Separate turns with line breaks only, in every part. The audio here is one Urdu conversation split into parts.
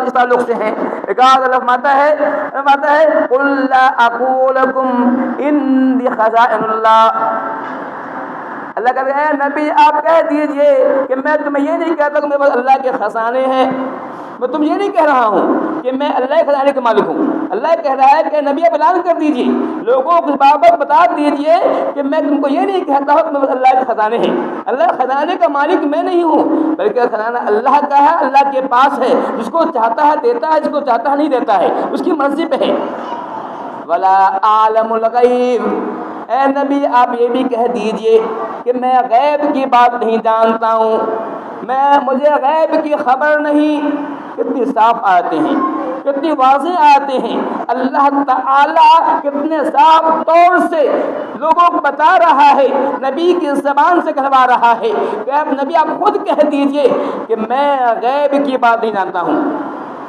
اس تعلق سے ہیں۔ ایک آیت اللہ فرماتا ہے قل لا اقول لكم عندي خزائن اللہ، اللہ کہتے ہیں نبی آپ کہہ دیجئے کہ میں تمہیں یہ نہیں کہتا کہ میرے پاس اللہ کے خزانے ہیں، میں تم یہ نہیں کہہ رہا ہوں کہ میں اللہ کے خزانے کا مالک ہوں۔ اللہ کہہ رہا ہے کہ نبی آپ اعلان کر دیجئے، لوگوں کو اس بابت بتا دیجئے کہ میں تم کو یہ نہیں کہتا ہوں کہ میرے پاس اللہ کے خزانے ہیں، اللہ خزانے کا مالک میں نہیں ہوں، بلکہ خزانہ اللہ کا ہے، اللہ کے پاس ہے، جس کو چاہتا ہے دیتا ہے، جس کو چاہتا ہے نہیں دیتا ہے، اس کی مرضی پہ ہے۔ ولا عالم الغیب، اے نبی آپ یہ بھی کہہ دیجئے کہ میں غیب کی بات نہیں جانتا ہوں، مجھے غیب کی خبر نہیں۔ کتنی صاف آتے ہیں، کتنی واضح آتے ہیں، اللہ تعالیٰ کتنے صاف طور سے لوگوں کو بتا رہا ہے، نبی کی زبان سے کہوا رہا ہے کہ اب نبی آپ خود کہہ دیجئے کہ میں غیب کی بات نہیں جانتا ہوں۔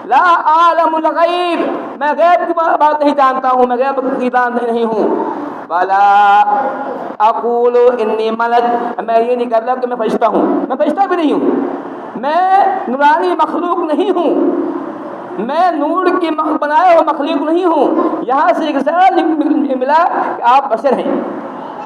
لا عالم الغیب، میں غیب کی بات نہیں جانتا ہوں، میں غیب کی جانتا نہیں ہوں۔ ولا اقول انی ملک، میں یہ نہیں کہتا کہ میں فرشتہ ہوں، میں فرشتہ بھی نہیں ہوں، میں نورانی مخلوق نہیں ہوں، میں نور کی بنائے ہوئے مخلوق نہیں ہوں۔ یہاں سے ایک سوال ملا کہ آپ بشر ہیں۔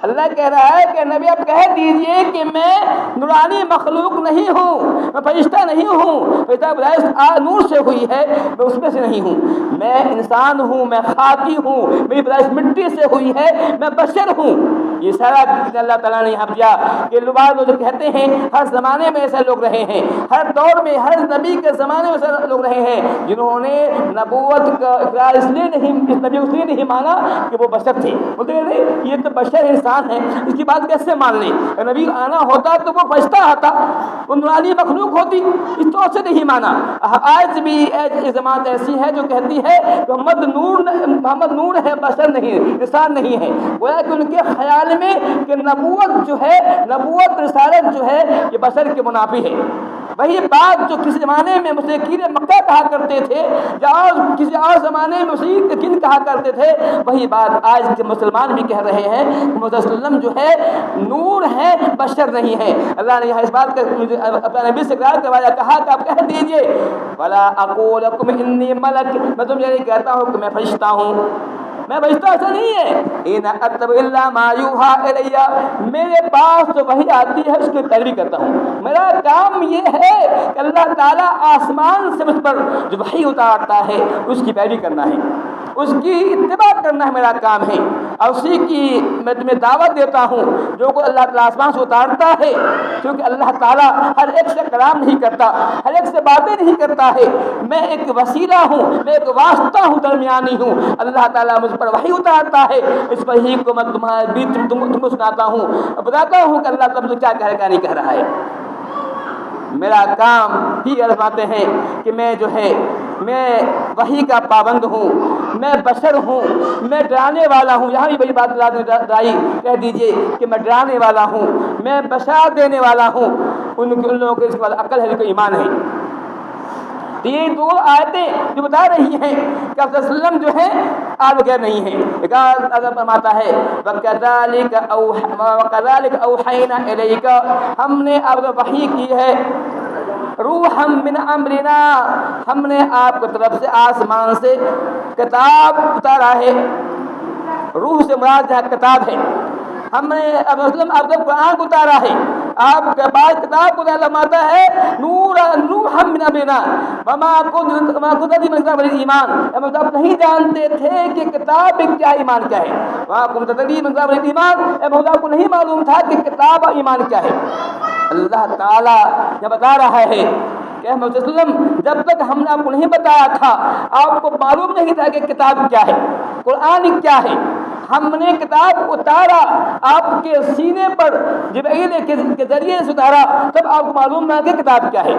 اللہ کہہ رہا ہے کہ نبی آپ کہہ دیجئے کہ میں نورانی مخلوق نہیں ہوں، میں فرشتہ نہیں ہوں، فرشتہ پیدائش نور سے ہوئی ہے، میں اس میں سے نہیں ہوں، میں انسان ہوں، میں خاکی ہوں، میری پیدائش مٹی سے ہوئی ہے، میں بشر ہوں۔ یہ سارا اللہ تعالیٰ نے یہاں دیا کہ لوگ جو کہتے ہیں ہر زمانے میں ایسے لوگ رہے ہیں، ہر دور میں ہر نبی کے زمانے میں ایسے لوگ رہے ہیں جنہوں نے نبوت کا اقرار اس نبی اس لیے نہیں مانا کہ وہ بشر تھے، بولتے نہیں یہ تو بشر انسان ہے، اس کی بات کیسے مان لیں؟ نبی آنا ہوتا تو وہ فرشتہ آتا، وہ نورانی مخلوق ہوتی، اس طور سے نہیں مانا۔ آج بھی ایک جماعت ایسی ہے جو کہتی ہے کہ محمد نور ہے، بشر نہیں، انسان نہیں ہے، گویا کہ ان کے خیال میں کہ نبوت جو ہے، نبوت رسالت جو ہے یہ بشر کے منافی ہے۔ وہی بات جو کسی زمانے میں مشرکین مکہ کہا کرتے تھے یا کسی اور زمانے میں مشرکین کہا کرتے تھے، وہی بات آج کے مسلمان بھی کہہ رہے ہیں کہ محمد صلی اللہ علیہ وسلم جو ہے نور ہے، بشر نہیں ہے۔ اللہ نے یہاں اس بات کا اپنے نبی سے اقرار کروایا، کہا کہ آپ کہہ دیجئے ولا اقول لكم انی ملک، میں تم یہ نہیں کہتا ہوں کہ میں فرشتہ ہوں، میں فرشتہ ایسا نہیں ہے۔ ان اتبع الا ما یوحى الی، میرے پاس جو وحی آتی ہے اس کی پیروی کرتا ہوں، میرا کام یہ ہے کہ اللہ تعالیٰ آسمان سے مجھ پر جو وحی اتارتا ہے اس کی پیروی کرنا ہے، اس کی اتباع کرنا ہے، میرا کام ہے، اور اسی کی میں تمہیں دعوت دیتا ہوں جو کو اللہ تعالیٰ آسمان سے اتارتا ہے، کیونکہ اللہ تعالیٰ ہر ایک سے کلام نہیں کرتا، ہر ایک سے باتیں نہیں کرتا ہے، میں ایک وسیلہ ہوں، میں ایک واسطہ ہوں، درمیانی ہوں، اللہ تعالیٰ مجھ پر وحی اتارتا ہے، اس وحی کو میں تمہارے بیچ تم کو سناتا ہوں، بتاتا ہوں کہ اللہ تعالیٰ مجھے کیا کہہ رہا ہے کیا نہیں کہہ رہا ہے۔ میرا کام ہی فرماتے ہیں کہ میں جو ہے میں وحی کا پابند ہوں، میں بشر ہوں، میں ڈرانے والا ہوں۔ یہاں بھی بڑی بات ڈرائی کہہ دیجئے کہ میں ڈرانے والا ہوں، میں بشارت دینے والا ہوں، ان لوگوں کو اس کے بعد عقل ہے، کو ایمان ہے۔ یہ دو آیتیں جو بتا رہی ہیں کہ آپ صلی اللہ علیہ وسلم جو ہے آپ بغیر نہیں ہیں۔ ایک آیت فرماتا ہے وَكَذَلِكَ أَوْحَيْنَا إِلَيْكَ، ہم نے آپ کو وحی کی ہے، روحًا مِّنْ أَمْرِنَا، ہم نے آپ کی طرف سے آسمان سے کتاب اتارا ہے۔ روح سے مراد جہاں کتاب ہے، ہم نے آپ کو قرآن کو اتارا ہے، آپ کے بعد کتاب کو علامات ہے روحًا مِّنْ أَمْرِنَا وَمَا كُنتَ تَدْرِي مَا الْكِتَابُ وَلَا الْإِيمَانُ، آپ نہیں جانتے تھے کہ کتاب کیا ایمان کیا ہے، وَمَا كُنتَ تَدْرِي مَا الْكِتَابُ وَلَا الْإِيمَانُ، آپ کو نہیں معلوم تھا کہ کتاب اور ایمان کیا ہے۔ اللہ تعالیٰ یہ بتا رہا ہے کہ محمد صلی اللہ علیہ وسلم جب تک ہم نے آپ کو نہیں بتایا تھا، آپ کو معلوم نہیں تھا کہ کتاب کیا ہے، قرآن کیا ہے، ہم نے کتاب اتارا آپ کے سینے پر جبرائیل کے ذریعے سے اتارا، تب آپ کو معلوم نہ کہ کتاب کیا ہے۔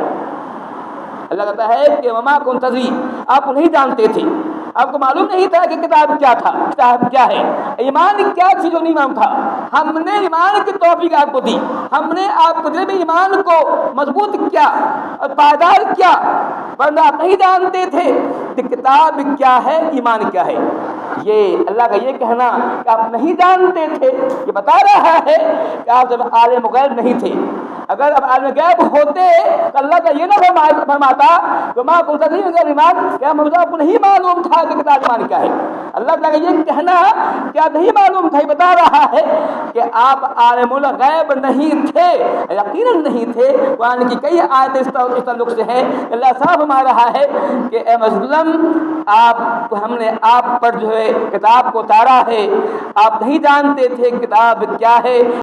اللہ کہتا ہے کہ وما كنت تدری، آپ نہیں جانتے تھے، آپ کو معلوم نہیں تھا کہ کتاب کیا تھا، کتاب کیا ہے، ایمان کیا چیز جو نہیں معلوم تھا، ہم نے ایمان کی توفیق آپ کو دی، ہم نے آپ کو دل میں ایمان کو مضبوط کیا اور پائیدار کیا، ورنہ آپ نہیں جانتے تھے کہ کتاب کیا ہے، ایمان کیا ہے۔ یہ اللہ کا یہ کہنا کہ آپ نہیں جانتے تھے، یہ بتا رہا ہے کہ آپ جب عالم غیب نہیں تھے، اگر اب عالم غیب ہوتے تو اللہ کا یہ نہ فرماتا تو ماں کو نہیں ہوگا ایمان کیا مرزا کو نہیں معلوم تھا کہ کتاب ایمان کیا ہے. اللہ تعالیٰ کا یہ کہنا کیا نہیں معلوم تھا، بتا رہا ہے کہ آپ عالم الغیب نہیں تھے، یقیناً نہیں تھے. قرآن کی کئی آیتیں اس تعلق سے ہیں. اللہ صاحب فرما رہا ہے کہ اے مسلم ہم نے آپ پر جو ہے کتاب کو اتارا ہے، آپ نہیں جانتے تھے کتاب کیا ہے.